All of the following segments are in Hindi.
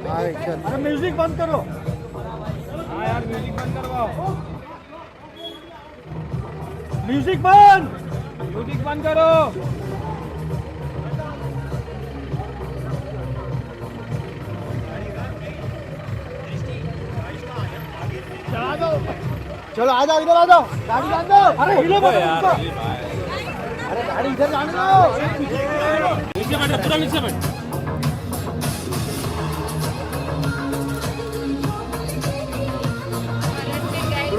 अरे म्यूजिक बंद करो। हाँ यार म्यूजिक बंद करवाओ। म्यूजिक बंद। म्यूजिक बंद करो। चलो आ जाओ, इधर आ जाओ, गाड़ी जान दो। अरे हीरो मत उसको। अरे गाड़ी इधर जान दो। नीचे बैठ, पूरा नीचे बैठ।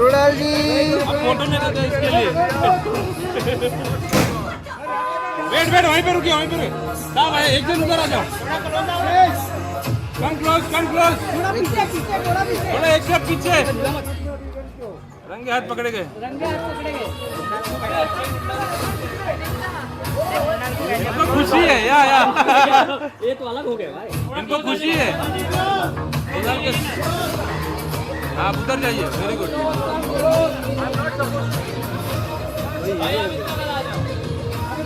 रुड़ल जी अब फोटो नहीं लेते इसके लिए। वेट वेट, वहीं पे रुकिए, वहीं पे रुकिए। साहब भाई एक जन उधर आ जाओ। Come close, come close. थोड़ा एक स्टेप पीछे। रंगे हाथ पकड़े गए। इनको खुशी है या ये तो अलग हो गया भाई। इनको खुशी है। उधर के आप उधर जाइए। Very good.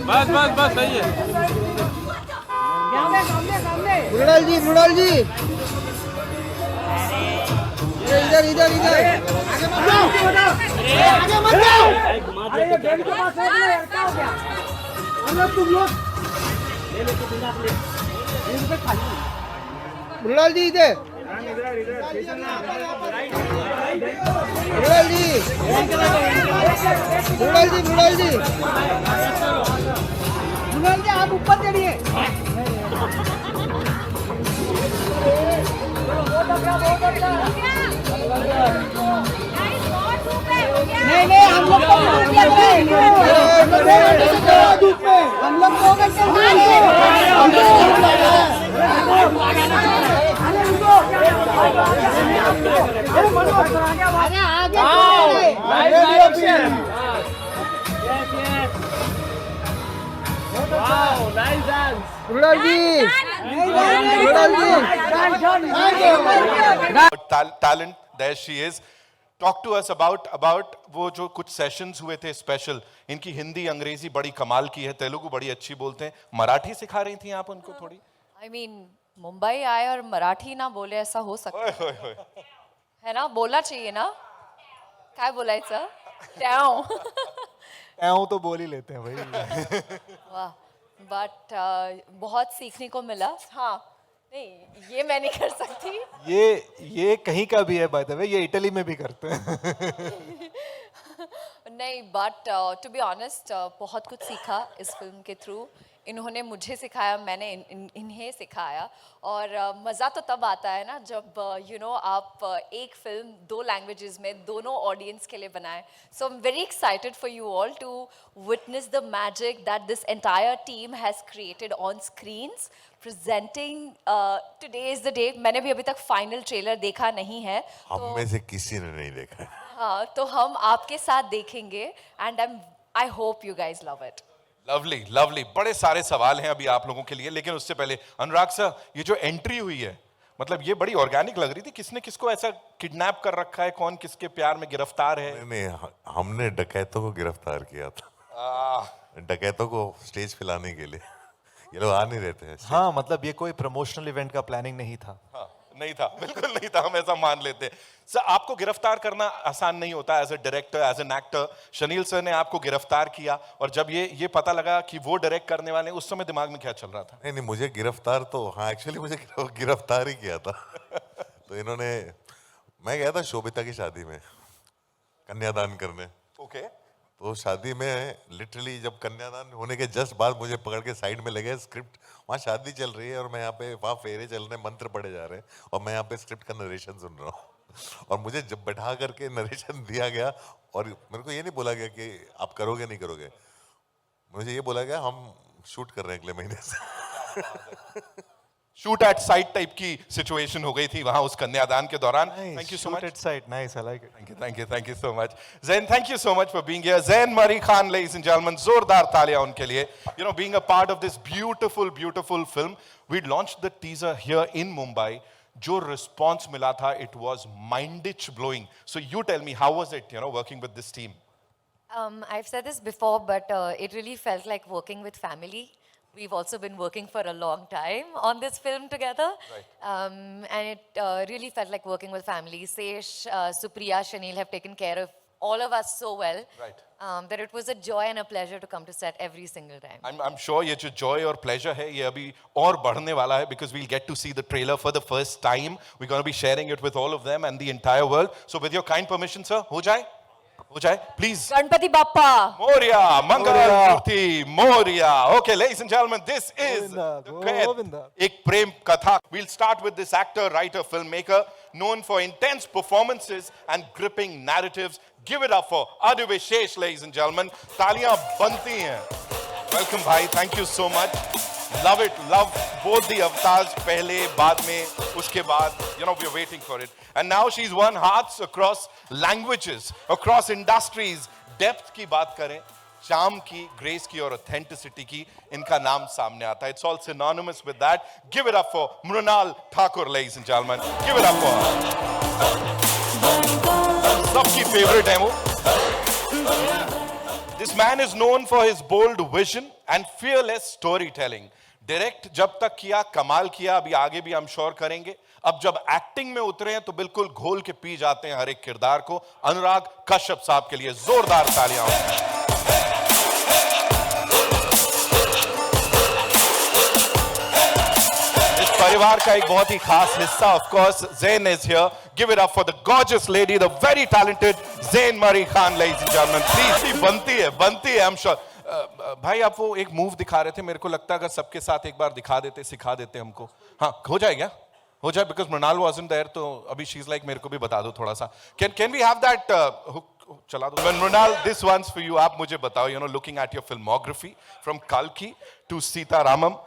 बस बस बस सही है। रुड़ल जी, रुड़ल जी इधर इधर इधर आगे मत जाओ, आगे मत जाओ। अरे ये गेम के पास है ना यार, क्या हो गया? हम लोग तुम लोग ले ले तो बिंदास ले। ये पे खाली रुड़ल जी इधर। रुड़ल जी, रुड़ल जी, रुड़ल जी, रुड़ल जी आप ऊपर चढ़िए। नहीं नहीं, हम लोग तो धूप में, हम लोग 2 घंटे रुड़ल जी, रुड़ल जी talent, there she is. Talk to us about वो जो कुछ सेशंस हुए थे स्पेशल। इनकी हिंदी अंग्रेजी बड़ी कमाल की है, तेलुगु बड़ी अच्छी बोलते हैं, मराठी सिखा रही थी आप उनको थोड़ी? I mean, मुंबई आए और मराठी ना बोले ऐसा हो सकता है ना? बोलना चाहिए ना? काय बोलायचं? ट्याव। ऐं तो बोल ही लेते हैं भाई। वाह, बट बहुत सीखने को मिला। हाँ, नहीं ये मैं नहीं कर सकती। ये कहीं का भी है बाय द वे, ये इटली में भी करते हैं। नहीं, बट टू बी ऑनेस्ट बहुत कुछ सीखा इस फिल्म के थ्रू। इन्होंने मुझे सिखाया, मैंने इन्हें सिखाया। और मज़ा तो तब आता है ना जब आप एक फिल्म 2 लैंग्वेजेस में दोनों ऑडियंस के लिए बनाएं। So I am very excited for you all to witness the magic that this entire team has created on screens presenting. Today is the day. मैंने भी अभी तक फाइनल ट्रेलर देखा नहीं है, हम में से किसी ने नहीं देखा है। हाँ, तो हम आपके साथ देखेंगे and I hope you guys love it. Lovely lovely. बड़े सारे सवाल हैं अभी आप लोगों के लिए, लेकिन उससे पहले अनुराग सर, ये जो एंट्री हुई है, मतलब ये बड़ी ऑर्गेनिक लग रही थी। किसने किसको ऐसा किडनैप कर रखा है? कौन किसके प्यार में गिरफ्तार है? नहीं, हमने डकैतों को गिरफ्तार किया था। डकैतों को स्टेज पिलाने के लिए। ये लोग आ नहीं रहे थे। हाँ, मतलब ये कोई प्रमोशनल इवेंट का प्लानिंग नहीं था। हाँ, नहीं था, बिल्कुल नहीं था, हम ऐसा मान लेते हैं। सर, आपको गिरफ्तार करना आसान नहीं होता as a director, as an actor. Shanil sir ने आपको गिरफ्तार किया, और जब ये पता लगा कि वो डायरेक्ट करने वाले हैं, उस समय दिमाग में क्या चल रहा था? नहीं, मुझे गिरफ्तार तो, हाँ एक्चुअली मुझे गिरफ्तार ही किया था। तो इन्होंने, मैं गया था शोभिता की शादी में कन्यादान करने। ओके। तो शादी में लिटरली जब कन्यादान होने के जस्ट बाद मुझे पकड़ के साइड में ले गए। स्क्रिप्ट, वहाँ शादी चल रही है और मैं यहाँ पे, वहाँ फेरे चल रहे, मंत्र पढ़े जा रहे हैं, और मैं यहाँ पे स्क्रिप्ट का नरेशन सुन रहा हूँ। और मुझे जब बैठा करके नरेशन दिया गया, और मेरे को ये नहीं बोला गया कि आप करोगे नहीं करोगे, मुझे ये बोला गया हम शूट कर रहे हैं अगले महीने से। शूट एट साइट टाइप की सिचुएशन हो गई थी वहां उस कन्यादान के दौरान। Thank you so much. Shoot at sight, nice, I like it. Thank you so much. Zain, thank you so much for being here. Zain Mari Khan, ladies and gentlemen, जोरदार तालियां उनके लिए. You know, being a part of this beautiful, beautiful film. We launched the teaser here in Mumbai. जो response मिला था, it was mind-itch blowing. So you tell me, how was it, working with this team? I've said this before, but it really felt like working with family. we've also been working for a long time on this film together. And it really felt like working with family. Sesh, Supriya, Shanil have taken care of all of us so well that it was a joy and a pleasure to come to set every single time. I'm sure ये जो joy और pleasure है ये अभी और बढ़ने वाला है because we'll get to see the trailer for the first time. We're going to be sharing it with all of them and the entire world. So with your kind permission, sir, हो जाए, please. Ganpati Bappa. Moria, Mangalamurthy, Moria. Okay, ladies and gentlemen, this is एक प्रेम कथा. We'll start with this actor, writer, filmmaker known for intense performances and gripping narratives. Give it up for Adiveshesh, ladies and gentlemen. तालियां बनती हैं. Welcome, bhai. Thank you so much. Love it. Love both the avatars. पहले, बाद में, उसके बाद. You know, we're waiting for it. And now she's won hearts across languages, across industries. Depth की बात करें, charm की, grace की और authenticity की, इनका नाम सामने आता है. It's all synonymous with that. Give it up for Mrunal Thakur, ladies and gentlemen. Give it up for her. सबकी favorite है वो. This man is known for his bold vision and fearless storytelling. Direct जब तक किया, कमाल किया, अभी आगे भी हम श्योर करेंगे. अब जब एक्टिंग में उतरे हैं तो बिल्कुल घोल के पी जाते हैं हर एक किरदार को. अनुराग कश्यप साहब के लिए जोरदार तालियां. इस परिवार का एक बहुत ही खास हिस्सा, of course, Zain is here. Give it up for the gorgeous lady, the very talented Zain Mari Khan, ladies and gentlemen. Please, बनती है, I'm sure. भाई आप वो एक मूव दिखा रहे थे, मेरे को लगता है अगर सबके साथ एक बार दिखा देते, सिखा देते हमको. हाँ, हो जाए क्या? हो जाए, because Mrunal wasn't there, तो अभी she's like मेरे को भी बता दो थोड़ा सा. Can we have that hook? चला दो. When Mrunal, this one's for you. आप मुझे बताओ, you know, looking at your filmography from Kalki to Sita Ramam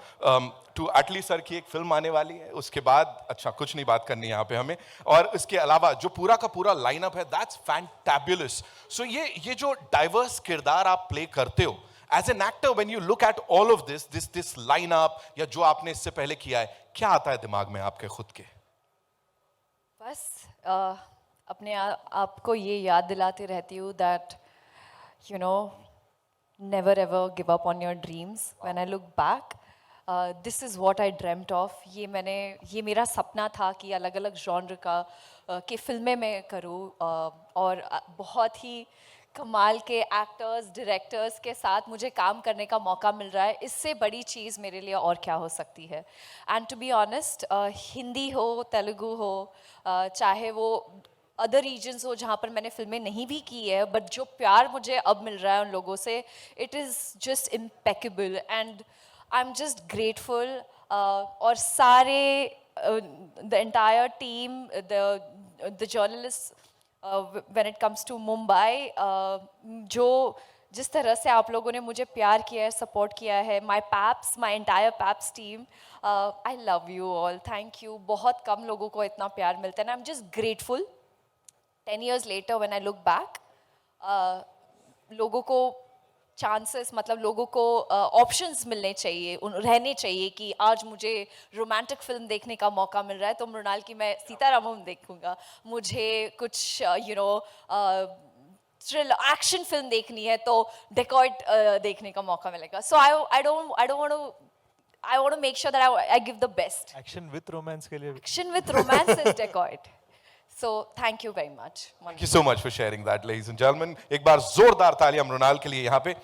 to Atlee sir की एक फिल्म आने वाली है, उसके बाद अच्छा कुछ नहीं बात करनी है यहाँ पे हमें, और इसके अलावा जो पूरा का पूरा लाइनअप है, that's fantabulous. So ये जो डाइवर्स किरदार आप प्ले करते हो, as an actor, when you look at all of this lineup या जो आपने इससे पहले किया है, क्या आता है दिमाग में आपके खुद के? बस अपने आप को ये याद दिलाती रहती हूँ that you know never ever give up on your dreams. When I look back, this is what I dreamt of. ये मेरा सपना था कि अलग अलग जॉनर का के फिल्में मैं करूँ और बहुत ही कमाल के एक्टर्स, डायरेक्टर्स के साथ मुझे काम करने का मौका मिल रहा है. इससे बड़ी चीज़ मेरे लिए और क्या हो सकती है. And to be honest, Hindi हो, तेलुगु हो, चाहे वो अदर रीजन्स हो जहाँ पर मैंने फिल्में नहीं भी की है, बट जो प्यार मुझे अब मिल रहा है उन लोगों से, it is just impeccable and I am just grateful. और सारे the entire team, the journalist, when it comes to Mumbai, जिस तरह से आप लोगों ने मुझे प्यार किया है, सपोर्ट किया है, my entire PAPS team, I love you all, thank you. बहुत कम लोगों को इतना प्यार मिलता है. I'm just grateful. 10 years later when I look back, लोगों को चांसेस, मतलब लोगों को ऑप्शंस मिलने चाहिए, रहने चाहिए कि आज मुझे रोमांटिक फिल्म देखने का मौका मिल रहा है तो मृणाल की मैं सीतारामम देखूंगा. मुझे कुछ you know thrill action film देखनी है तो डेकॉइट देखने का मौका मिलेगा. So I want to make sure that I give the best. Action with romance के लिए, action with romance is Dacoit. So thank you very much. Thank you so much for sharing that, ladies and gentlemen. एक बार जोरदार तालियां मृणाल के लिए यहाँ पे.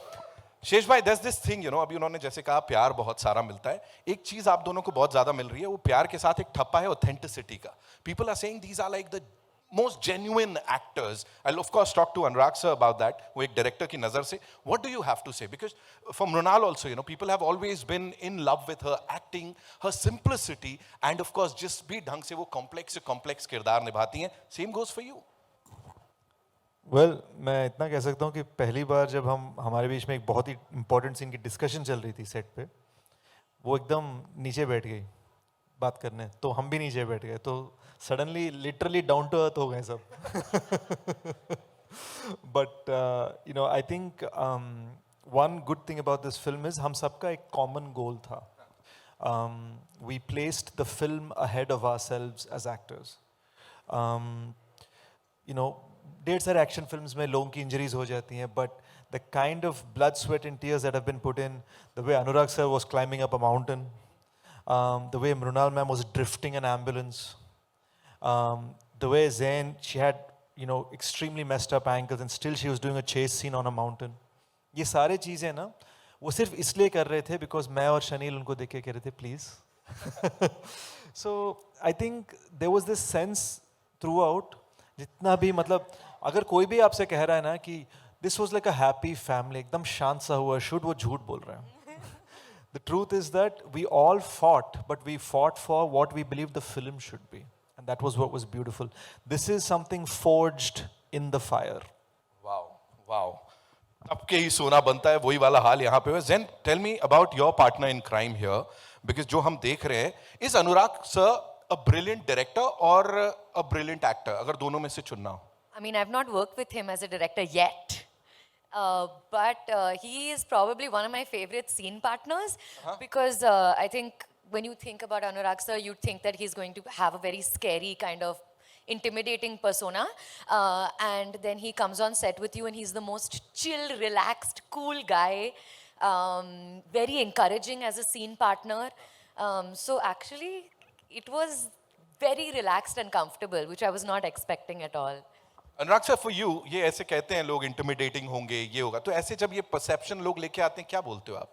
शेष भाई, there's this thing, you know, अभी उन्होंने जैसे कहा प्यार बहुत सारा मिलता है. एक चीज आप दोनों को बहुत ज्यादा मिल रही है, वो प्यार के साथ एक ठप्पा है ऑथेंटिसिटी का. People are saying these are like the most genuine actors. I'll of course talk to Anurag sir about that, वो एक डायरेक्टर की नजर से. What do you have to say? Because for Mrunal also, you know, people have always been in love with her acting, her simplicity, and of course just भी ढंग से वो complex किरदार निभाती हैं. Same goes for you. Well, मैं इतना कह सकता हूँ कि पहली बार जब हमारे बीच में एक बहुत ही इम्पोर्टेंट सीन की डिस्कशन चल रही थी सेट पे, वो एकदम नीचे बैठ गई बात करने, तो हम भी नीचे बैठ गए, तो suddenly literally down to earth हो गए सब. But you know, I think one good thing about this film is हम सबका एक कॉमन गोल था. We placed the film ahead of ourselves as actors. You know, ढेर सारे एक्शन फिल्म्स में लोगों की इंजरीज हो जाती हैं, but the kind of blood, sweat, and tears that have been put in, the way Anurag sir was climbing up a mountain, the way Mrunal ma'am was drifting an ambulance, the way Zain, she had, you know, extremely messed up ankles and still she was doing a chase scene on a mountain. ये सारे चीज़ें ना वो सिर्फ इसलिए कर रहे थे because मैं और शनील उनको देख के कह रहे थे please. So I think there was this sense throughout, जितना भी मतलब अगर कोई भी आपसे कह रहा है ना कि this was like a happy family, एकदम शांत सा हुआ shoot, वो झूठ बोल रहे हैं. The truth is that we all fought, but we fought for what we believed the film should be. And that was what was beautiful. This is something forged in the fire. Wow, wow. अब के ही सोना बनता है, वही वाला हाल यहाँ पे है. Zen, tell me about your partner in crime here, because जो हम देख रहे हैं, is Anurag sir a brilliant director or a brilliant actor? अगर दोनों में से चुनना हो. I mean, I've not worked with him as a director yet. But he is probably one of my favorite scene partners because I think when you think about Anurag sir, you'd think that he's going to have a very scary kind of intimidating persona. And then he comes on set with you and he's the most chill, relaxed, cool guy. Very encouraging as a scene partner. So actually, it was very relaxed and comfortable, which I was not expecting at all. Anurag sir, for you, ये ऐसे कहते हैं लोग इंटिमिडेटिंग होंगे, ये होगा, तो ऐसे जब ये परसेप्शन लोग लेके आते हैं, क्या बोलते हो आप?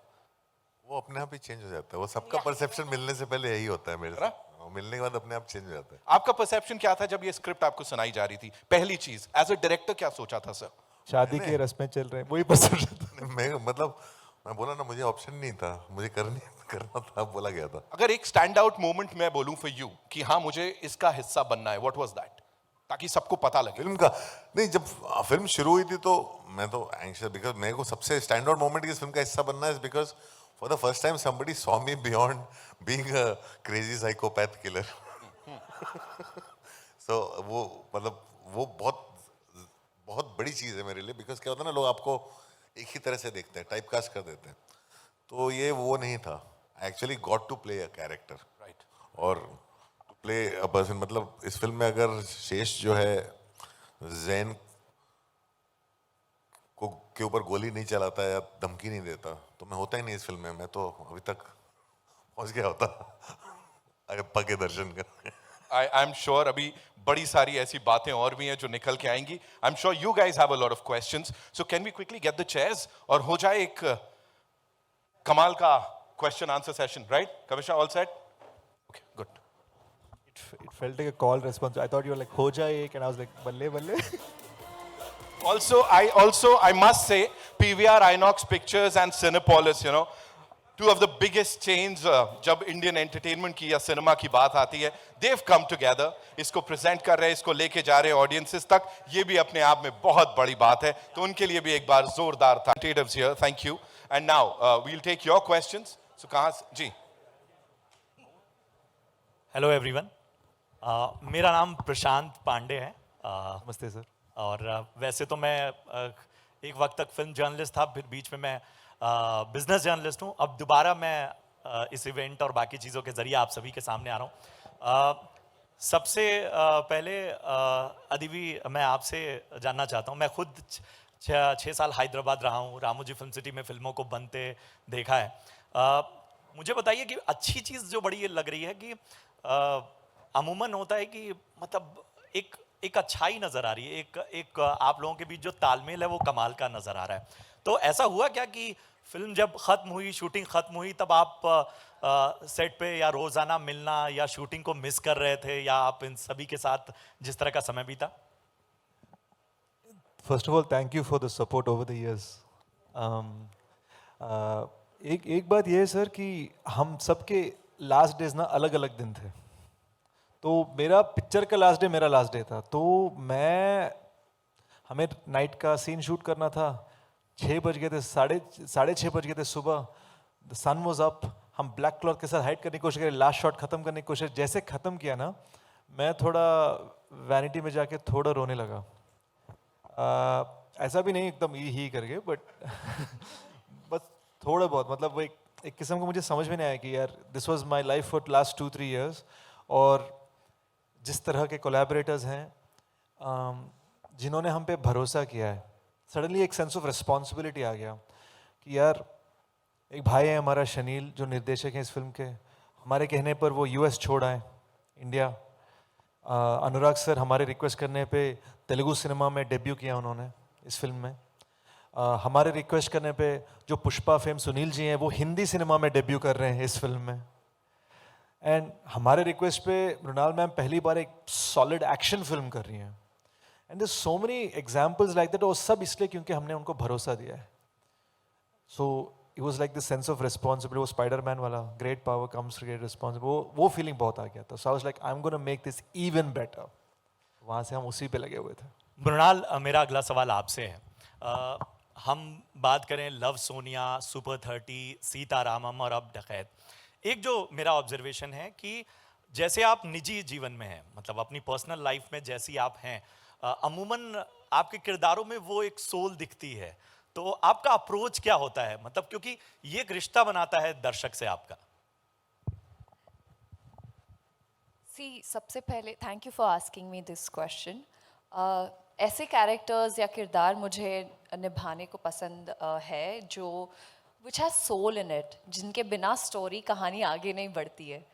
वो अपने आप ही चेंज हो जाता है. वो सबका परसेप्शन मिलने से पहले यही होता है मेरे से. मिलने के बाद अपने आप चेंज हो जाता है. आपका परसेप्शन क्या था जब ये स्क्रिप्ट आपको सुनाई जा रही थी? पहली चीज, एज अ डायरेक्टर क्या सोचा था सर? शादी के रस्में चल रहे हैं, वही परसेप्शन. मैं मतलब मैं बोला ना, मुझे ऑप्शन नहीं था, मुझे करना था, बोला गया था. अगर एक स्टैंड आउट मोमेंट मैं बोलूं फॉर यू कि हाँ मुझे इसका हिस्सा बनना है, व्हाट वाज दैट? ताकि सबको पता लगे. फिल्म का नहीं, जब फिल्म शुरू हुई थी तो मैं तो एंग्शियस, बिकॉज मेरे को सबसे स्टैंड आउट मोमेंट की फिल्म का हिस्सा बनना है, because for the first time somebody saw me beyond being a crazy psychopath killer. So वो मतलब वो बहुत बड़ी चीज़ है मेरे लिए, बिकॉज क्या होता है ना, लोग आपको एक ही तरह से देखते हैं, टाइप कास्ट कर देते हैं. तो ये वो नहीं था. I actually got to play a character, right, और प्ले अ पर्सन. मतलब इस फिल्म में अगर शेष जो है जैन को के ऊपर गोली नहीं चलाता या धमकी नहीं देता तो मैं होता ही नहीं इस फिल्म में. मैं तो अभी तक पहुंच गया होता अयप्पा के दर्शन कर. आई एम श्योर अभी बड़ी सारी ऐसी बातें और भी हैं जो निकल के आएंगी. I am sure you guys have a lot of questions, so can we quickly get the chairs और हो जाए एक कमाल का question answer session, right? Kavisha, all set? Okay, good. It felt like a call response. I thought you were like ho jaye ek, and I was like balle balle. Also I must say PVR INOX Pictures and Cinepolis, you know, two of the biggest chains जब इंडियन एंटरटेनमेंट की या सिनेमा की बात आती है, they've come together. इसको प्रेजेंट कर रहे हैं, इसको लेके जा रहे हैं ऑडियंसेस तक. ये भी अपने आप में बहुत बड़ी बात है, तो उनके लिए भी एक बार जोरदार था. Here, thank you. And now we'll take your questions. So कहाँ जी? हेलो एवरीवन, मेरा नाम प्रशांत पांडे है. नमस्ते सर. और वैसे तो मैं एक वक्त तक फिल्म जर्नलिस्ट था, फिर बीच में मैं बिजनेस जर्नलिस्ट हूँ. अब दोबारा मैं इस इवेंट और बाकी चीज़ों के ज़रिए आप सभी के सामने आ रहा हूँ. सबसे पहले अदिवी, मैं आपसे जानना चाहता हूँ. मैं खुद 6 साल हैदराबाद रहा हूँ, रामोजी फिल्म सिटी में फिल्मों को बनते देखा है. मुझे बताइए कि अच्छी चीज़ जो बड़ी लग रही है कि अमूमन होता है कि मतलब एक अच्छाई नज़र आ रही है, एक आप लोगों के बीच जो तालमेल है वो कमाल का नज़र आ रहा है. तो ऐसा हुआ क्या कि फिल्म जब ख़त्म हुई, शूटिंग ख़त्म हुई, तब आप सेट पे या रोज़ाना मिलना या शूटिंग को मिस कर रहे थे, या आप इन सभी के साथ जिस तरह का समय बीता? First of all, thank you for the support over the years. एक बात ये है सर कि हम सबके लास्ट डेज ना अलग अलग दिन थे. तो मेरा पिक्चर का लास्ट डे मेरा लास्ट डे था. तो हमें नाइट का सीन शूट करना था. 6 बज गए थे, साढ़े 6 बज गए थे सुबह. The sun was up. हम ब्लैक क्लॉथ के साथ हाइड करने की कोशिश करें, लास्ट शॉट खत्म करने की कोशिश. जैसे खत्म किया ना, मैं थोड़ा वैनिटी में जाके थोड़ा रोने लगा. ऐसा भी नहीं एकदम ही करके, बट बस थोड़ा बहुत. मतलब वो एक किस्म का मुझे समझ में नहीं आया कि यार this was my life for last 2-3 years. और जिस तरह के कोलैबोरेटर्स हैं जिन्होंने हम पे भरोसा किया है, सडनली एक सेंस ऑफ रिस्पॉन्सिबिलिटी आ गया कि यार एक भाई है हमारा शनील जो निर्देशक हैं इस फिल्म के, हमारे कहने पर वो यूएस छोड़ आए इंडिया। अनुराग सर हमारे रिक्वेस्ट करने पे तेलुगु सिनेमा में डेब्यू किया उन्होंने इस फिल्म में। हमारे रिक्वेस्ट करने पे जो पुष्पा फेम सुनील जी हैं वो हिंदी सिनेमा में डेब्यू कर रहे हैं इस फिल्म में। एंड हमारे रिक्वेस्ट पे मृणाल मैम पहली बार एक सॉलिड एक्शन फिल्म कर रही हैं। And there so many examples like that, और सब इसलिए क्योंकि हमने उनको भरोसा दिया है। So it was like the sense of responsibility, वो स्पाइडरमैन वाला great power comes great responsibility, वो फीलिंग बहुत आ गया था। So I was like I am gonna make this even better. वहाँ से हम उसी पे लगे हुए थे। मृणाल, मेरा अगला सवाल आपसे है। हम बात करें लव सोनिया, सुपर 30, सीतारामम और अब डकैत, एक जो मेरा ऑब्जर्वेशन है कि जैसे आप निजी जीवन में हैं, मतलब अपनी पर्सनल लाइफ में जैसी आप हैं, अमूमन आपके किरदारों में वो एक सोल दिखती है। तो आपका अप्रोच क्या होता है, मतलब क्योंकि ये एक रिश्ता बनाता है दर्शक से आपका। सबसे पहले thank you for asking me this question. ऐसे कैरेक्टर्स या किरदार मुझे निभाने को पसंद है जो which has soul in it, जिनके बिना स्टोरी कहानी आगे नहीं बढ़ती है।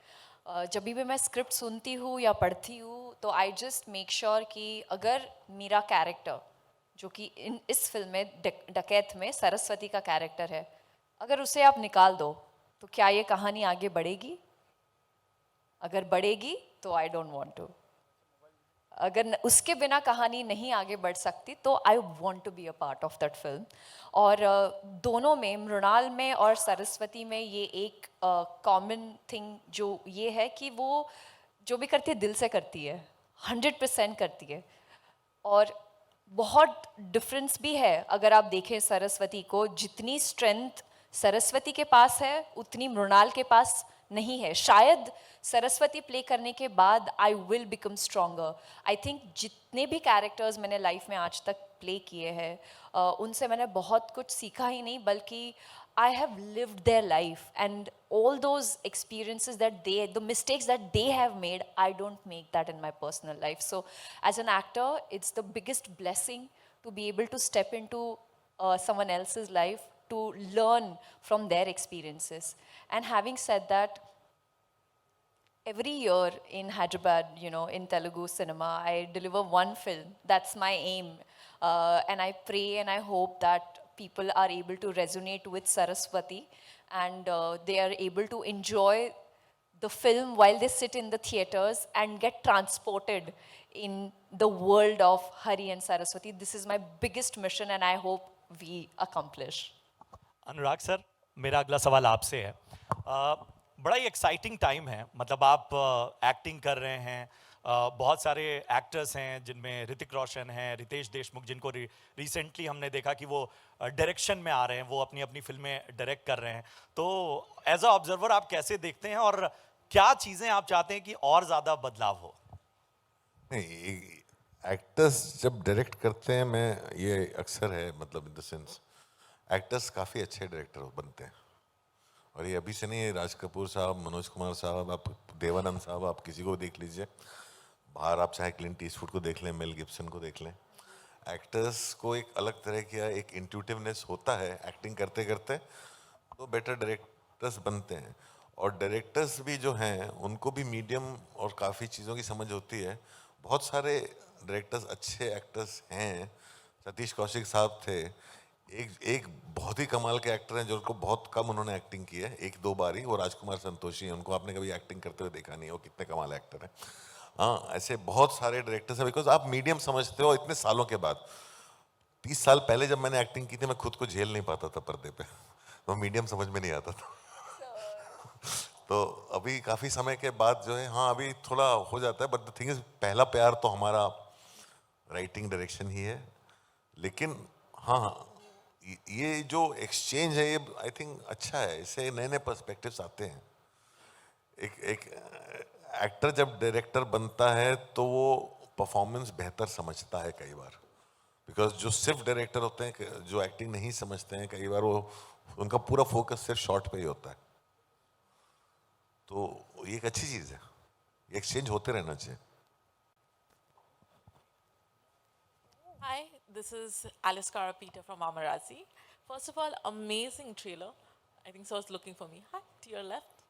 जब भी मैं स्क्रिप्ट सुनती हूँ या पढ़ती हूँ तो आई जस्ट मेक श्योर कि अगर मेरा कैरेक्टर जो कि इस फिल्म में डकैत में सरस्वती का कैरेक्टर है, अगर उसे आप निकाल दो तो क्या ये कहानी आगे बढ़ेगी? अगर बढ़ेगी तो आई डोंट वांट टू। अगर उसके बिना कहानी नहीं आगे बढ़ सकती तो I want to be a part of that film. और दोनों में, मृणाल में और सरस्वती में, ये एक कॉमन थिंग जो ये है कि वो जो भी करती है दिल से करती है, 100% करती है। और बहुत डिफरेंस भी है। अगर आप देखें सरस्वती को, जितनी स्ट्रेंथ सरस्वती के पास है उतनी मृणाल के पास नहीं है। शायद सरस्वती प्ले करने के बाद I will become stronger. I think जितने भी कैरेक्टर्स मैंने लाइफ में आज तक प्ले किए हैं उनसे मैंने बहुत कुछ सीखा ही नहीं, बल्कि I have lived their life, and all those experiences that the mistakes that they have made, I don't make that in my personal life. So as an actor, it's the biggest blessing to be able to step into someone else's life to learn from their experiences. And having said that, every year in Hyderabad, you know, in Telugu cinema, I deliver one film. That's my aim. And I pray and I hope that people are able to resonate with Saraswati and they are able to enjoy the film while they sit in the theaters and get transported in the world of Hari and Saraswati. This is my biggest mission and I hope we accomplish. Anurag sir, मेरा अगला सवाल आपसे है। बड़ा ही एक्साइटिंग टाइम है, मतलब आप एक्टिंग कर रहे हैं, बहुत सारे एक्टर्स हैं जिनमें ऋतिक रोशन हैं, रितेश देशमुख, जिनको रिसेंटली हमने देखा कि वो डायरेक्शन में आ रहे हैं, वो अपनी अपनी फिल्में डायरेक्ट कर रहे हैं। तो एज अ ऑब्जर्वर आप कैसे देखते हैं और क्या चीज़ें आप चाहते हैं कि और ज़्यादा बदलाव हो? नहीं, एक्टर्स जब डायरेक्ट करते हैं, मैं ये अक्सर है, मतलब इन द सेंस एक्टर्स काफ़ी अच्छे डायरेक्टर बनते हैं। और ये अभी से नहीं है, राज कपूर साहब, मनोज कुमार साहब, आप देवानंद साहब, आप किसी को देख लीजिए बाहर, आप चाहे क्लिंट ईस्टवुड को देख लें, मेल गिब्सन को देख लें। एक्टर्स को एक अलग तरह का एक इंट्यूटिवनेस होता है एक्टिंग करते करते, तो बेटर डायरेक्टर्स बनते हैं। और डायरेक्टर्स भी जो हैं उनको भी मीडियम और काफ़ी चीज़ों की समझ होती है। बहुत सारे डायरेक्टर्स अच्छे एक्टर्स हैं। सतीश कौशिक साहब थे, एक बहुत ही कमाल के एक्टर हैं जो उनको बहुत कम उन्होंने एक्टिंग की है, 1-2 बार ही। वो राजकुमार संतोषी हैं, उनको आपने कभी एक्टिंग करते हुए देखा नहीं, वो कितने कमाल एक्टर हैं। हाँ, ऐसे बहुत सारे डायरेक्टर्स हैं, बिकॉज आप मीडियम समझते हो इतने सालों के बाद। 30 साल पहले जब मैंने एक्टिंग की थी, मैं खुद को झेल नहीं पाता था पर्दे पे, तो मीडियम समझ में नहीं आता था। तो अभी काफ़ी समय के बाद जो है, हाँ अभी थोड़ा हो जाता है, बट द थिंग इज पहला प्यार तो हमारा राइटिंग डायरेक्शन ही है। लेकिन हाँ, ये जो एक्सचेंज है, ये आई थिंक अच्छा है, इससे नए नए पर्सपेक्टिव्स आते हैं। एक एक्टर जब डायरेक्टर बनता है तो वो परफॉर्मेंस बेहतर समझता है कई बार, बिकॉज जो सिर्फ डायरेक्टर होते हैं, जो एक्टिंग नहीं समझते हैं, कई बार वो उनका पूरा फोकस सिर्फ शॉट पे ही होता है। तो ये एक अच्छी चीज़ है, एक्सचेंज होते रहना चाहिए। Hi, This is Alice Cara Peter from Amarazi. First of all, amazing trailer. I think so. Is looking for me. Hi, to your left.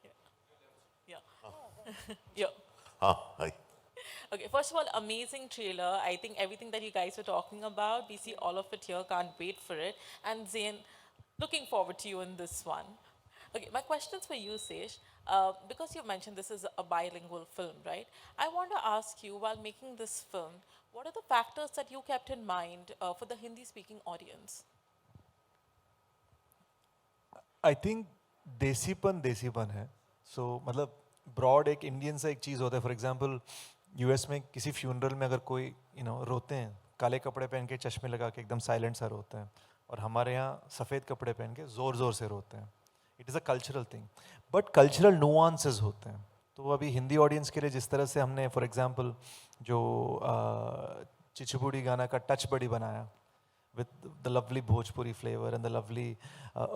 Yeah. Yeah. Yeah. हाँ हाय Okay, first of all, amazing trailer. I think everything that you guys were talking about, we see all of it here. Can't wait for it. And Zain, looking forward to you in this one. Okay, my question's for you, Sesh. Because you mentioned this is a bilingual film, right? I want to ask you, while making this film, what are the factors that you kept in mind for the Hindi-speaking audience? I think देसीपन है सो मतलब ब्रॉड एक इंडियन सा एक चीज़ होता है फॉर एग्जांपल यूएस में किसी फ्यूनरल में अगर कोई रोते हैं काले कपड़े पहन के चश्मे लगा के एकदम साइलेंट सा रोते हैं और हमारे यहाँ सफ़ेद कपड़े पहन के ज़ोर ज़ोर से रोते हैं it is a cultural thing but cultural nuances होते हैं तो अभी हिंदी ऑडियंस के लिए जिस तरह से हमने फॉर एग्जांपल जो चिचबुड़ी गाना का टच बड़ी बनाया with the lovely Bhojpuri flavor and the lovely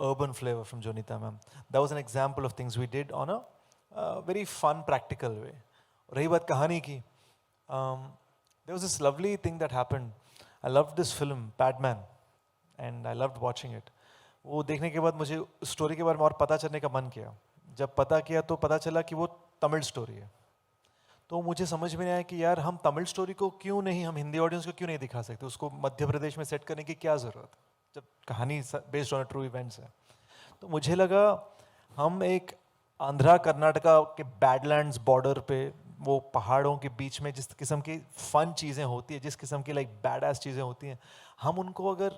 urban flavor from Jonita ma'am. That was an example of things we did on a very fun, practical way. रही बात कहानी की, there was this lovely thing that happened. I loved this film, Padman, and I loved watching it. वो देखने के बाद मुझे स्टोरी के बारे में और पता चलने का मन किया. जब पता किया तो पता चला कि वो तमिल स्टोरी है. तो मुझे समझ में नहीं आया कि यार हम तमिल स्टोरी को क्यों नहीं हम हिंदी ऑडियंस को क्यों नहीं दिखा सकते उसको मध्य प्रदेश में सेट करने की क्या ज़रूरत है जब कहानी बेस्ड ऑन ट्रू इवेंट्स है तो मुझे लगा हम एक आंध्रा कर्नाटका के बैडलैंड्स बॉर्डर पे वो पहाड़ों के बीच में जिस किस्म की फन चीज़ें होती है जिस किस्म की लाइक बैड एस चीज़ें होती हैं हम उनको अगर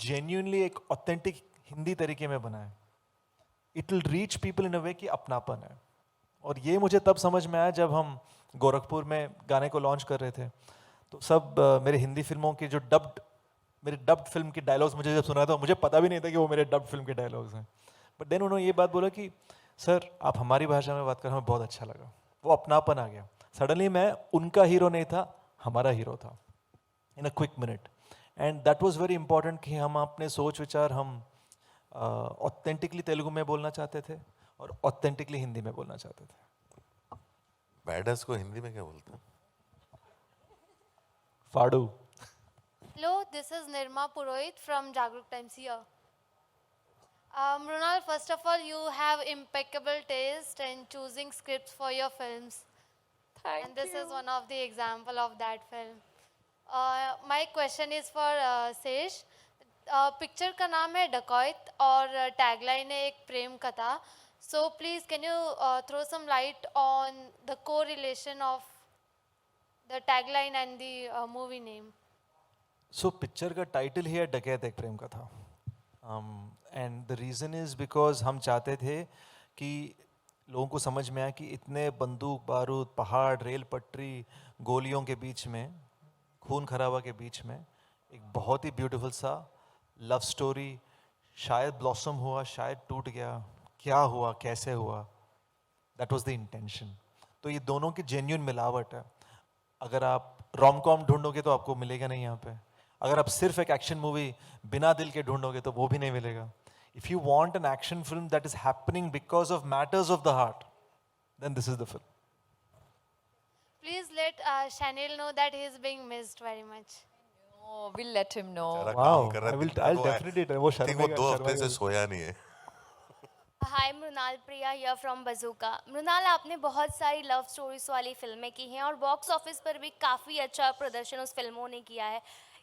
जेन्यूनली एक ऑथेंटिक हिंदी तरीके में बनाएं it will reach people in a way कि अपनापन है और ये मुझे तब समझ में आया जब हम गोरखपुर में गाने को लॉन्च कर रहे थे तो सब मेरे हिंदी फिल्मों के जो मेरे डब्ड फिल्म के डायलॉग्स मुझे जब सुना था मुझे पता भी नहीं था कि वो मेरे डब्ड फिल्म के डायलॉग्स हैं बट देन उन्होंने ये बात बोला कि सर आप हमारी भाषा में बात कर हमें बहुत अच्छा लगा वो अपनापन आ गया सडनली मैं उनका हीरो नहीं था हमारा हीरो था in a quick minute and that was very important कि हम अपने सोच विचार हम ऑथेंटिकली तेलुगु में बोलना चाहते थे और ऑथेंटिकली हिंदी में बोलना चाहते थे बैडस को हिंदी में क्या बोलते हैं फाड़ू Hello, this is Nirma Purohit from Jagruk Times here. Mrunal, first of all, you have impeccable taste in choosing scripts for your films. And this is one of the example of that film. My question is for Sesh. Picture का नाम है डकॉयत और टैगलाइन है एक प्रेम कथा So please, can you throw some light on the correlation of the tagline and the movie name? So picture का title ही है डकैत एक प्रेम कथा and the reason is because हम चाहते थे कि लोगों को समझ में आए कि इतने बंदूक बारूद पहाड़ रेल पटरी गोलियों के बीच में खून खराबा के बीच में एक बहुत ही ब्यूटीफुल सा लव स्टोरी शायद ब्लॉसम हुआ शायद टूट गया क्या हुआ कैसे हुआ दैट वाज द इंटेंशन तो ये दोनों की जेन्युइन मिलावट है अगर आप रोम कॉम ढूंढोगे तो आपको मिलेगा नहीं यहाँ पे अगर आप सिर्फ एक एक्शन मूवी बिना दिल के ढूंढोगे तो वो भी नहीं मिलेगा if you want an action film that is happening because of matters of the heart then this is the film Please let Shanil know that he is being missed very much. Oh, we'll let him know. सारा Wow, काम कर रहा है, I'll वो है। definitely वो I think वो 2 हफ्ते से सोया नहीं है हाय मृणाल प्रिया हियर फ्रॉम बजूका मृणाल आपने बहुत सारी लव स्टोरीज वाली फिल्में की हैं और बॉक्स ऑफिस पर भी काफ़ी अच्छा प्रदर्शन उस फिल्मों ने किया है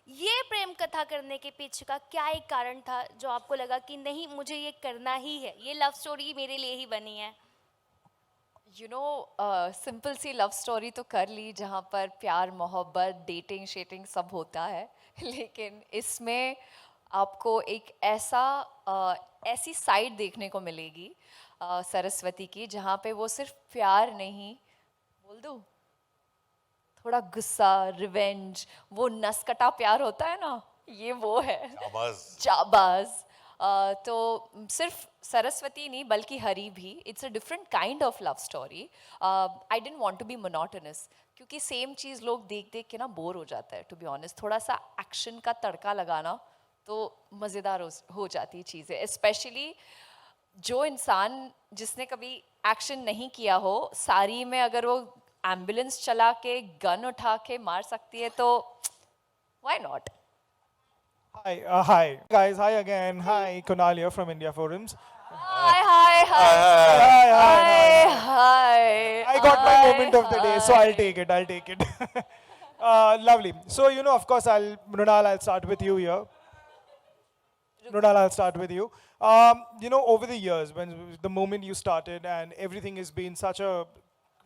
ये प्रेम कथा करने के पीछे का क्या एक कारण था जो आपको लगा कि नहीं मुझे ये करना ही है ये लव स्टोरी मेरे लिए ही बनी है यू नो सिंपल सी लव स्टोरी तो कर ली जहाँ पर प्यार मोहब्बत डेटिंग शेटिंग सब होता है लेकिन इसमें आपको एक ऐसी साइड देखने को मिलेगी सरस्वती की जहाँ पे वो सिर्फ प्यार नहीं बोल दूँ थोड़ा गुस्सा रिवेंज वो नसकटा प्यार होता है ना ये वो है जाबाज तो सिर्फ सरस्वती नहीं बल्कि हरी भी it's a different kind of love story I didn't want to be monotonous क्योंकि सेम चीज़ लोग देख देख के ना बोर हो जाता है टू बी ऑनेस्ट थोड़ा सा एक्शन का तड़का लगाना तो मज़ेदार हो जाती है चीज़ें स्पेशली जो इंसान जिसने कभी एक्शन नहीं किया हो सारी में अगर वो एम्बुलेंस चला के गन उठा के मार सकती है तो Why not? Hi guys, hi again. Hi, Kunal here from India Forums. Hi. I got my moment of the day, so I'll take it. Lovely. So, of course, Mrunal, I'll start with you here. Mrunal, I'll start with you. Over the years, when the moment you started and everything has been such a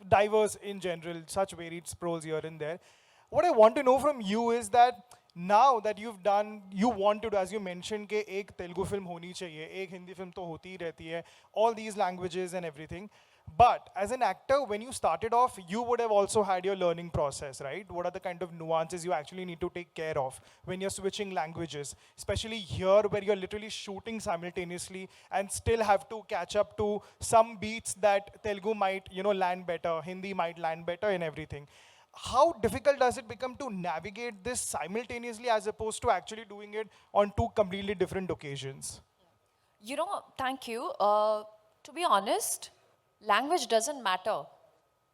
diverse in general, such varied scrolls here and there, what I want to know from you is that now that you've done, you want to do, as you mentioned, कि एक तेलुगु film होनी चाहिए, एक हिंदी film तो होती ही रहती है, all these languages and everything. But as an actor, when you started off, you would have also had your learning process, right? What are the kind of nuances you actually need to take care of when you're switching languages? Especially here where you're literally shooting simultaneously and still have to catch up to some beats that Telugu might, land better, Hindi might land better and everything. How difficult does it become to navigate this simultaneously as opposed to actually doing it on two completely different occasions? Thank you. To be honest, language doesn't matter.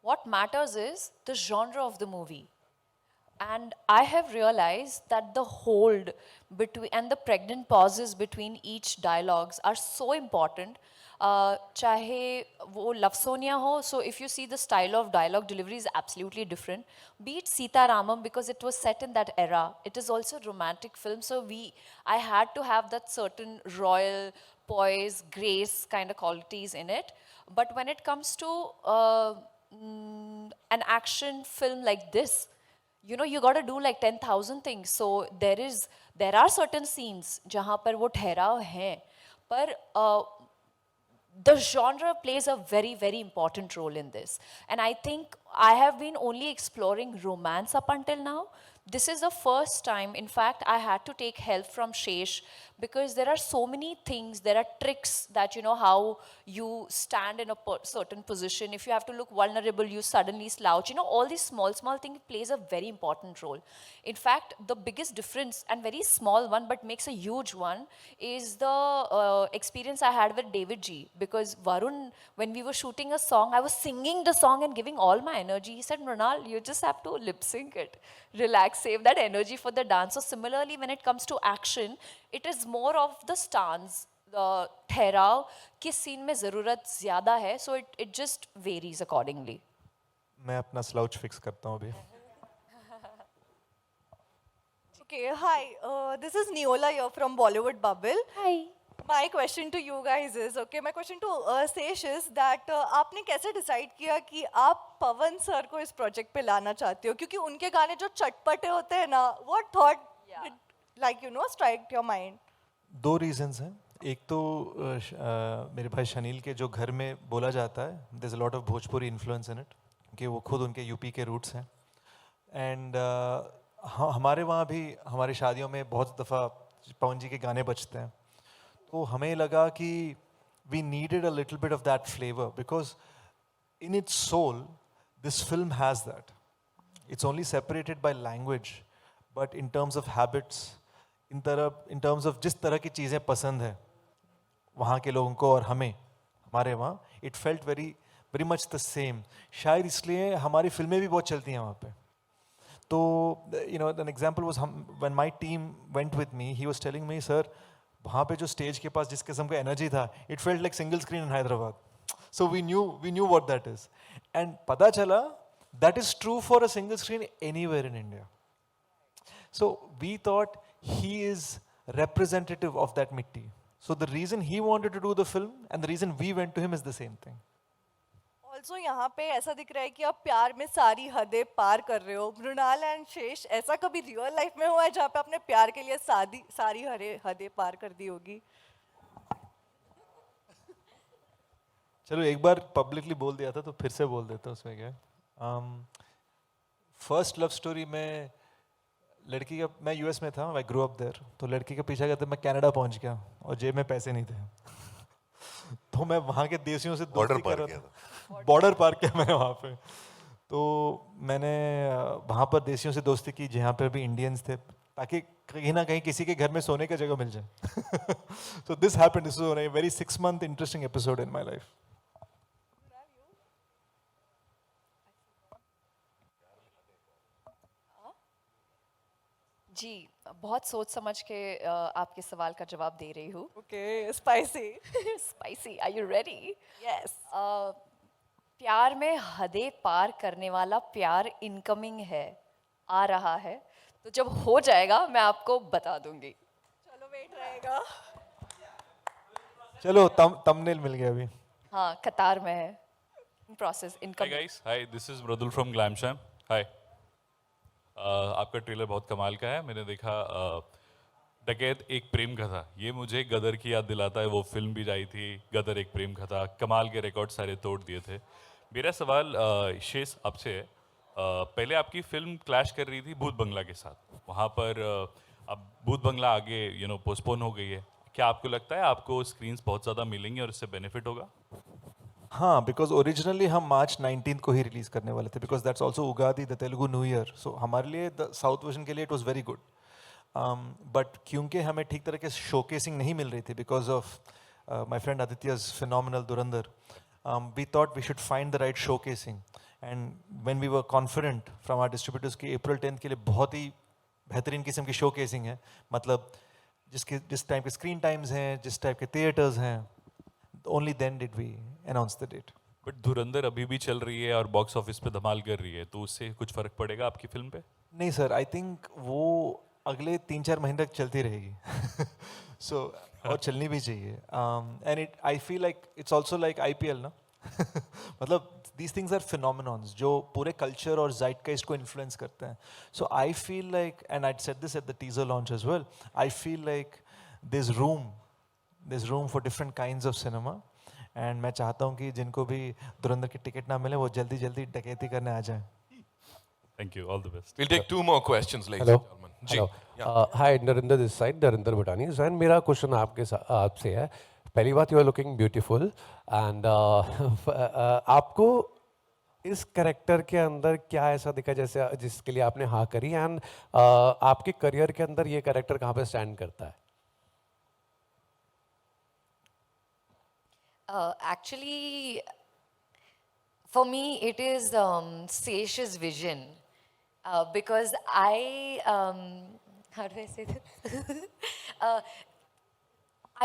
What matters is the genre of the movie. And I have realized that the hold between and the pregnant pauses between each dialogues are so important. Chahe wo Love Sonia ho, so if you see the style of dialogue delivery is absolutely different. Be it Sita Ramam, because it was set in that era. It is also a romantic film, so I had to have that certain royal poise, grace kind of qualities in it. But when it comes to an action film like this, you got to do like 10,000 things. So there are certain scenes jahan par wo ठहराव hai, par the genre plays a very, very important role in this. And I think I have been only exploring romance up until now. This is the first time, in fact, I had to take help from Shesh because there are so many things, there are tricks that, how you stand in a certain position. If you have to look vulnerable, you suddenly slouch. All these small things plays a very important role. In fact, the biggest difference, and very small one, but makes a huge one, is the experience I had with David G. Because Varun, when we were shooting a song, I was singing the song and giving all my energy. He said, Mrunal, you just have to lip sync it. Relax, save that energy for the dance. So similarly, when it comes to action, it is more of the stance, the ठहराव, किस scene में ज़रूरत ज़्यादा है, so it just varies accordingly. मैं अपना slouch fix करता हूँ अभी. Okay, hi. This is Neola here from Bollywood Bubble. Hi. My question to you guys is, my question to Sesh is that आपने कैसे decide किया कि आप पवन सर को इस project पे लाना चाहते हो? क्योंकि उनके गाने जो चटपटे होते हैं ना, what thought strike your mind? दो reasons हैं. एक तो मेरे भाई शनील के जो घर में बोला जाता है, there's a lot of Bhojpuri influence in it, कि वो खुद उनके यूपी के roots हैं. And हमारे वहाँ भी हमारी शादियों में बहुत दफ़ा पवन जी के गाने बजते हैं. तो हमें लगा कि we needed a little bit of that flavor because in its soul, this film has that. It's only separated by language, but in terms of habits, in terms of जिस तरह की चीज़ें पसंद है वहाँ के लोगों को और हमें, हमारे वहाँ, it felt very much the same. शायद इसलिए हमारी फिल्में भी बहुत चलती हैं वहाँ पे. तो an example was when my team went with me, he was telling me, sir, वहाँ पे जो स्टेज के पास जिस किस्म का एनर्जी था, it felt like single screen in Hyderabad. So we knew what that is. And पता चला, that is true for a single screen anywhere in India. So we thought he is representative of that mitti. So the reason he wanted to do the film and the reason we went to him is the same thing. Also यहाँ पे ऐसा दिख रहा है कि आप प्यार में सारी हदें पार कर रहे हो. मृणाल एंड शेष, ऐसा कभी रियल लाइफ में हुआ है जहाँ पे आपने प्यार के लिए सारी हदें पार कर दी होगी? चलो एक बार पब्लिकली बोल दिया था तो फिर से बोल देता हूँ, उसमें क्या. फर्स्ट लव स्टोरी में लड़की का, मैं यूएस में था, आई ग्रो अप देयर, तो लड़की का पीछा करते मैं कनाडा पहुंच गया और जेब में पैसे नहीं थे. तो मैं वहाँ के देसियों से दोस्ती कर रहा था. बॉर्डर पार किया मैंने वहाँ पे. तो मैंने वहाँ पर देसियों से दोस्ती की जहाँ पे भी इंडियंस थे, ताकि कहीं ना कहीं किसी के घर में सोने का जगह मिल जाए. So this happened. This was a very 6-month interesting episode in my life. जी बहुत सोच समझ के आपके सवाल का जवाब दे रही हूँ. Okay, spicy. Spicy. Are you ready? Yes. प्यार में हदें पार करने वाला प्यार इनकमिंग है, आ रहा है. तो जब हो जाएगा मैं आपको बता दूंगी. चलो वेट रहेगा. चलो thumbnail मिल गया अभी. हाँ कतार में है. Process Hi incoming. guys, hi, this is Mradul from Glamsham. Hi. आपका ट्रेलर बहुत कमाल का है. मैंने देखा डकैत एक प्रेम कथा. ये मुझे गदर की याद दिलाता है. वो फिल्म भी आई थी गदर एक प्रेम कथा. कमाल के रिकॉर्ड सारे तोड़ दिए थे. मेरा सवाल शेष आपसे है. पहले आपकी फिल्म क्लैश कर रही थी भूत बंगला के साथ. वहाँ पर अब भूत बंगला आगे पोस्टपोन हो गई है. क्या आपको लगता है आपको स्क्रीन्स बहुत ज़्यादा मिलेंगे और इससे बेनिफिट होगा? हाँ, बिकॉज ओरिजिनली हम मार्च 19 को ही रिलीज करने वाले थे, because that's also Ugadi, the Telugu new year. So हमारे लिए द साउथ वर्जन के लिए it was very good. But क्योंकि हमें ठीक तरह के शोकेसिंग नहीं मिल रही थी बिकॉज ऑफ माई फ्रेंड आदित्य's phenomenal Dhurandhar, we thought we should find the right showcasing. And when we were confident from our distributors कि April 10th के लिए बहुत ही बेहतरीन किस्म की शोकेसिंग है, मतलब जिस टाइप के स्क्रीन टाइम्स हैं, जिस टाइप के थिएटर्स हैं, only then did we announce the date. But धुरंधर अभी भी चल रही है और बॉक्स ऑफिस पे धमाल कर रही है, तो उससे कुछ फर्क पड़ेगा आपकी फिल्म पे? नहीं सर, आई थिंक वो अगले 3-4 महीने तक चलती रहेगी. सो और चलनी भी चाहिए. And it I feel like it's also like IPL ना. मतलब these things are phenomenons जो पूरे कल्चर और zeitgeist को इन्फ्लुएंस करते हैं. So I feel like, and I said this at the teaser launch as well, I feel like there's room for different kinds of cinema. एंड मैं चाहता हूँ कि जिनको भी धुरंधर की टिकट ना मिले वो जल्दी जल्दी डकैती करने आ जाए. Thank you, all the best. We'll take 2 more questions, ladies Hello. and gentlemen. जी. Hello. Hi, Narinder this side, Narinder Bhutani. Zain, मेरा क्वेश्चन आपसे है. पहली बात, you are looking beautiful and आपको इस कैरेक्टर के अंदर क्या ऐसा दिखा जैसे जिसके लिए आपने हाँ करी, एंड आपके करियर के अंदर ये कैरेक्टर कहाँ पे स्टैंड करता है? Actually, for me, it is Sesh's vision. Because how do I say this?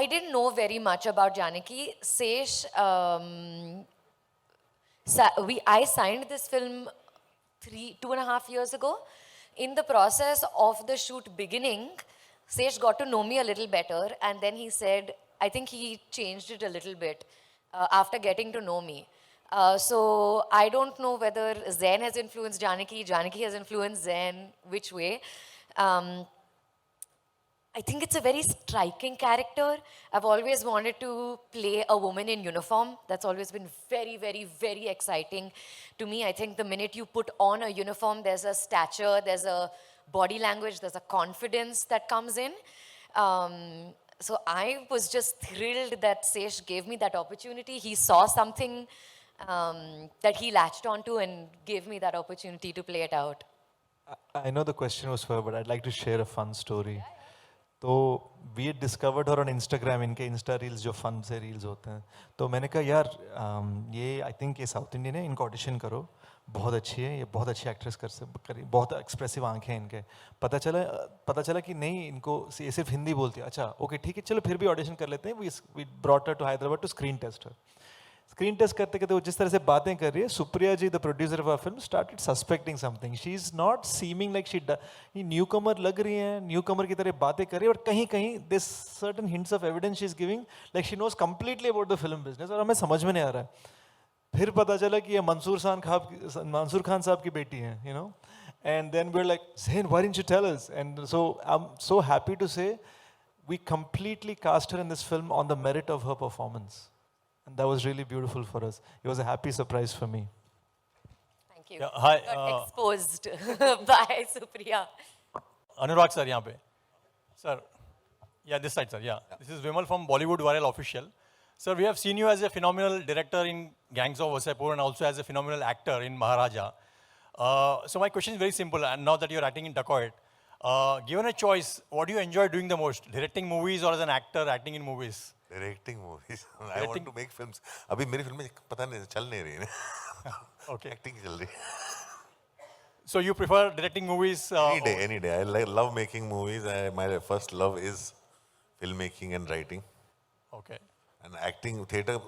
I didn't know very much about Janaki. Sesh, I signed this film 2.5 years ago. In the process of the shoot beginning, Sesh got to know me a little better, and then he said, I think he changed it a little bit after getting to know me. So I don't know whether Zain has influenced Janaki, Janaki has influenced Zain, which way. I think it's a very striking character. I've always wanted to play a woman in uniform. That's always been very, very, very exciting to me. I think the minute you put on a uniform, there's a stature, there's a body language, there's a confidence that comes in. So I was just thrilled that Sesh gave me that opportunity. He saw something that he latched onto and gave me that opportunity to play it out. I know the question was for, but I'd like to share a fun story. तो we had discovered her on Instagram, इनके Insta reels जो fun से reels होते हैं. तो मैंने कहा यार ये I think ये South Indian है, इनको ऑडिशन करो, बहुत अच्छी है, ये बहुत अच्छी एक्ट्रेस करी, बहुत एक्सप्रेसिव आंखें हैं इनके. पता चला कि नहीं, इनको ये सिर्फ हिंदी बोलती है. अच्छा ओके ठीक है, चलो फिर भी ऑडिशन कर लेते हैं. We brought her to Hyderabad to screen test her. Screen test करते करते वो जिस तरह से बातें कर रही है, Supriya ji the producer of our film started suspecting something. She is not seeming like she newcomer लग रही है, न्यू कमर की तरह बातें कर रही है, और कहीं कहीं this certain hints of evidence she is giving like she knows completely about the film business, और हमें समझ में नहीं आ रहा है. फिर पता चला कि ये मंसूर खान साहब की बेटी हैं, you know. And then we are like, Zain, why didn't you tell us? And so I'm so happy to say we completely cast her in this film on the merit of her performance. And that was really beautiful for us. It was a happy surprise for me. Thank you. Yeah, hi, Got exposed by Supriya. Anurag sir यहाँ पे. Sir, yeah, this side, sir. Yeah, this is Vimal from Bollywood Viral Official. Sir, we have seen you as a phenomenal director in Gangs of Wasseypur and also as a phenomenal actor in Maharaja. So my question is very simple. And now that you're acting in Dacoit, given a choice, what do you enjoy doing the most? Directing movies or as an actor acting in movies? Directing movies. I want to make films. अभी मेरी फिल्में पता नहीं चल नहीं रही हैं. Okay. Acting चल रही है. So you prefer directing movies? Any day. Love making movies. My first love is filmmaking and writing. Okay. And acting, theatre,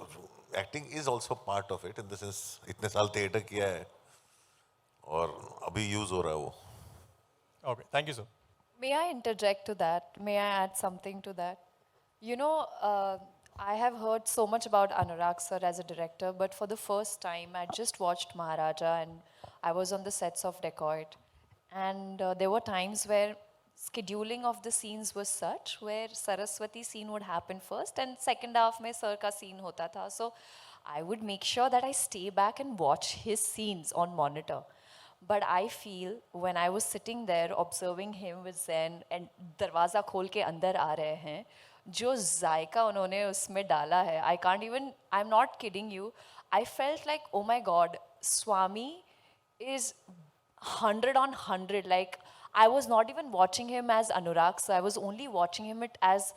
acting is also part of it in the sense इतने साल theatre किया है और अभी use हो रहा है वो. Okay. Thank you, sir. May I interject to that? May I add something to that? You know, I have heard so much about Anurag sir as a director, but for the first time, I just watched Maharaja and I was on the sets of Dacoit. And there were times where scheduling of the scenes was such where Saraswati scene would happen first and second half mein sir ka scene hota tha. So I would make sure that I stay back and watch his scenes on monitor. But I feel when I was sitting there observing him with Zen and दरवाज़ा खोल के अंदर आ रहे हैं, जो जायका उन्होंने उसमें डाला है, I can't even, I'm not kidding you, I felt like, oh my God, Swami is 100 on 100. Like, I was not even watching him as Anurag, so I was only watching him as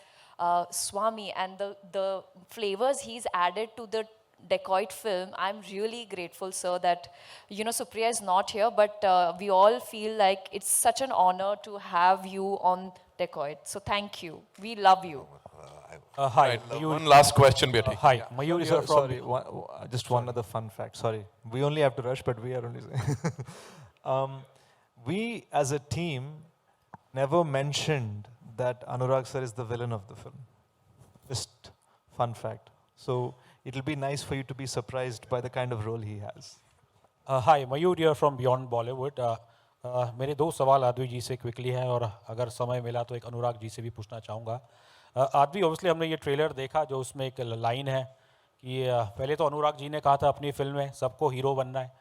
Swami, and the flavors he's added to the Dacoit film. I'm really grateful, sir, that, you know, Supriya is not here, but we all feel like it's such an honor to have you on Dacoit. So thank you. We love you. Hi. One last question, Betty. Hi. Mayur is from. Sorry, just one other fun fact. Sorry, we only have to rush, but we are only. We as a team never mentioned that Anurag sir is the villain of the film. Just fun fact. So it'll be nice for you to be surprised by the kind of role he has. Hi, Mayur here from Beyond Bollywood. मेरे दो सवाल आदवी जी से क्विकली हैं और अगर समय मिला तो एक अनुराग जी से भी पूछना चाहूँगा. आदवी, ऑब्वियसली हमने ये ट्रेलर देखा जो उसमें एक लाइन है कि पहले तो अनुराग जी ने कहा था अपनी फिल्म में सबको हीरो बनना है,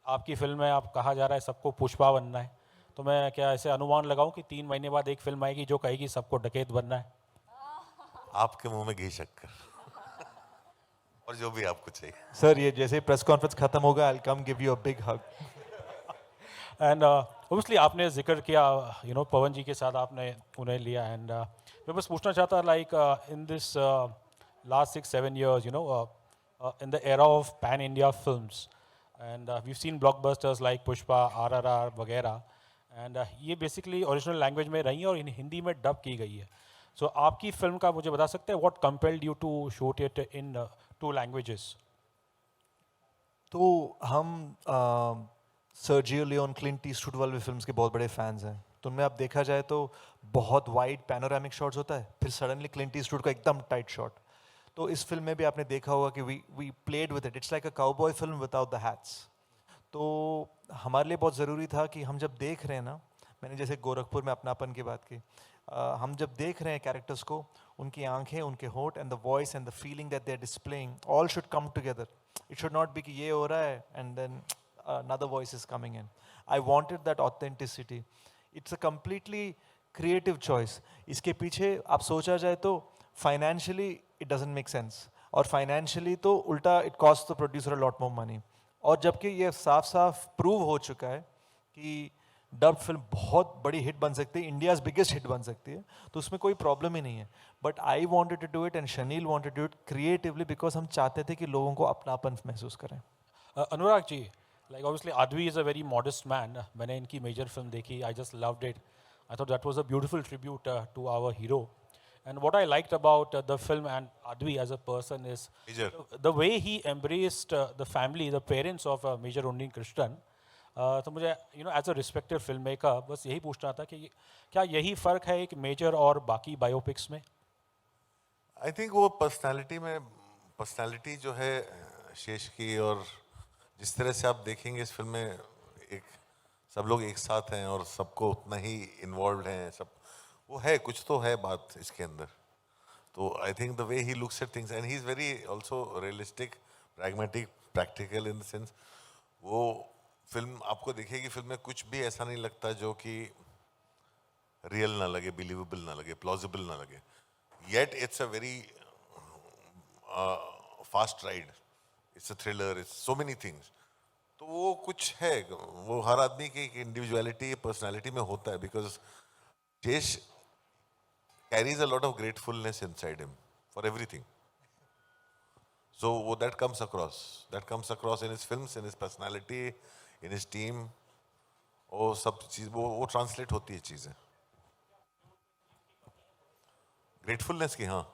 आपकी फिल्म में आप कहा जा रहा है सबको पुष्पा बनना है. तो मैं क्या ऐसे अनुमान लगाऊं कि 3 महीने बाद एक फिल्म आएगी जो कहेगी सबको डकैत बनना है? आपके मुंह में घी शक्कर और जो भी आपको चाहिए. सर, ये जैसे प्रेस कॉन्फ्रेंस खत्म होगा, I'll come give you a big hug. And obviously आपने जिक्र किया, यू नो, पवन जी के साथ आपने उन्हें लिया. एंड मैं बस पूछना चाहता, like in this last 6-7 years, you know, in the era of pan India films, and we've seen blockbusters like Pushpa, RRR वगैरह, and ये बेसिकली ओरिजिनल लैंग्वेज में रही हैं और हिंदी में डब की गई है. सो आपकी फिल्म का मुझे बता सकते हैं what compelled you to shoot it in 2 languages? तो हम सर्जियो लियोन, क्लिंट ईस्टवुड वाले फिल्म्स के बहुत बड़े फैंस हैं. तो उनमें आप देखा जाए तो बहुत वाइड पैनोरामिक शॉट्स होता है, फिर सडनली क्लिंट ईस्टवुड का एकदम टाइट शॉट. तो इस फिल्म में भी आपने देखा होगा कि we played with it. It's like a cowboy film without the hats. तो हमारे लिए बहुत ज़रूरी था कि हम जब देख रहे हैं ना, मैंने जैसे गोरखपुर में अपनापन की बात की, हम जब देख रहे हैं कैरेक्टर्स को, उनकी आंखें, उनके होठ and the voice and the feeling that they are displaying, all should come together. It should not be कि ये हो रहा है and then another voice is coming in. I wanted that authenticity. It's a completely creative choice. इसके पीछे आप सोचा जाए तो financially it doesn't make sense. और financially तो उल्टा it costs the producer a lot more money. और जबकि ये साफ साफ प्रूव हो चुका है कि डब्ड फिल्म बहुत बड़ी हिट बन सकती है, इंडियाज़ बिगेस्ट हिट बन सकती है, तो उसमें कोई प्रॉब्लम ही नहीं है. But I wanted to do it and Shanil wanted to do it creatively because हम चाहते थे कि लोगों को अपनापन महसूस करें. Anurag ji, like obviously Advi is a very modest man. मैंने इनकी major film देखी, I just loved it. I thought that was a beautiful tribute to our hero. And what I liked about the film and Advi as a person is the way he embraced the family, the parents of Major Undin Krishnan. तो मुझे, you know, as a respected filmmaker, बस यही पूछना था कि क्या यही फ़र्क है एक मेजर और बाकी बायोपिक्स में? I think वो पर्सनालिटी जो है शेष की, और जिस तरह से आप देखेंगे इस फिल्म में एक सब लोग एक साथ हैं और सबको उतना ही इन्वॉल्व हैं, सब वो है, कुछ तो है बात इसके अंदर. तो I think the way he looks at things and he is very also realistic, pragmatic, practical in the sense. वो फिल्म आपको दिखेगी, फिल्म में कुछ भी ऐसा नहीं लगता जो कि रियल ना लगे, बिलीवेबल ना लगे, प्लॉजिबल ना लगे. Yet it's a very fast ride, it's a thriller, it's so many things. तो वो कुछ है, वो हर आदमी की इंडिविजुअलिटी, पर्सनालिटी में होता है, because Sesh carries a lot of gratefulness inside him for everything. So वो that comes across in his films, in his personality, in his team. वो सब चीज वो ट्रांसलेट होती है चीजें। ग्रेटफुलनेस की, हाँ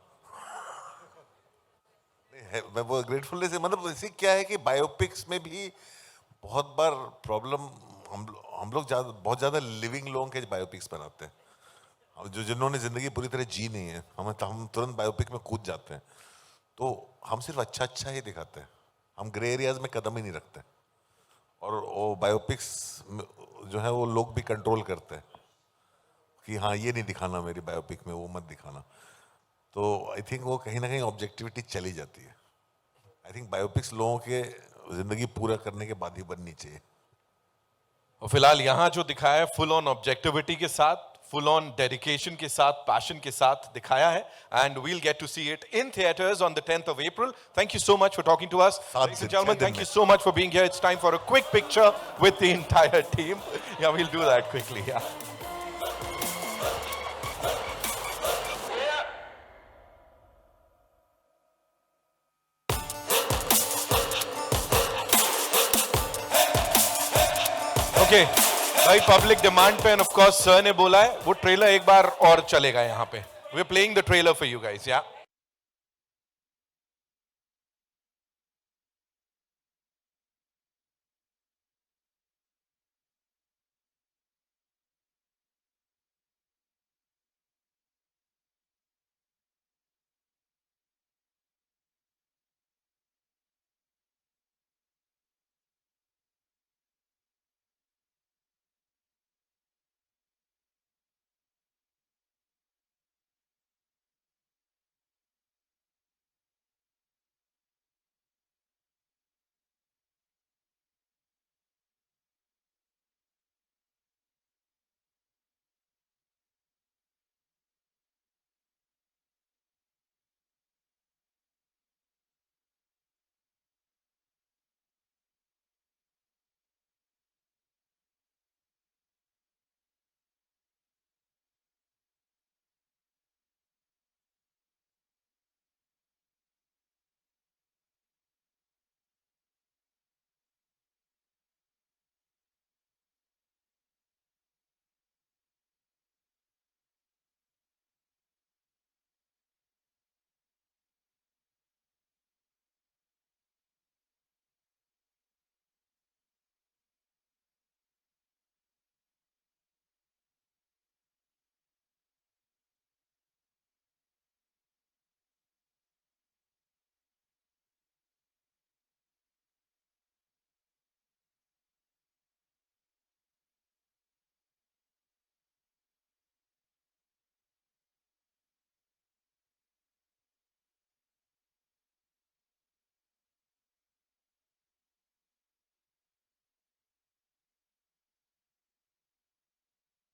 वो ग्रेटफुलनेस मतलब इसी क्या है कि बायोपिक्स में भी बहुत बार प्रॉब्लम हम लोग बहुत ज्यादा लिविंग लोगों के बायोपिक्स बनाते हैं, जो जिन्होंने जिंदगी पूरी तरह जी नहीं है, हम तुरंत बायोपिक में कूद जाते हैं। तो हम सिर्फ अच्छा ही दिखाते हैं, हम ग्रे एरियाज में कदम ही नहीं रखते। और वो बायोपिक्स जो है वो लोग भी कंट्रोल करते हैं कि हाँ ये नहीं दिखाना मेरी बायोपिक में, वो मत दिखाना। तो आई थिंक वो कहीं ना कहीं ऑब्जेक्टिविटी चली जाती है। आई थिंक बायोपिक्स लोगों के जिंदगी पूरा करने के बाद ही बननी चाहिए। और फिलहाल यहाँ जो दिखाया है फुल ऑन ऑब्जेक्टिविटी के साथ, फुल ऑन डेडिकेशन के साथ, पैशन के साथ दिखाया है, and we'll get to see it in theatres on the 10th of April. Thank you so much for talking to us. Ladies and gentlemen, thank you so much for being here. It's time for a quick picture with the entire team. Yeah, we'll do that quickly. Yeah. Okay. भाई पब्लिक डिमांड पे, एंड ऑफ कोर्स सर ने बोला है वो ट्रेलर एक बार और चलेगा यहाँ पे. We're playing the trailer for you guys, yeah.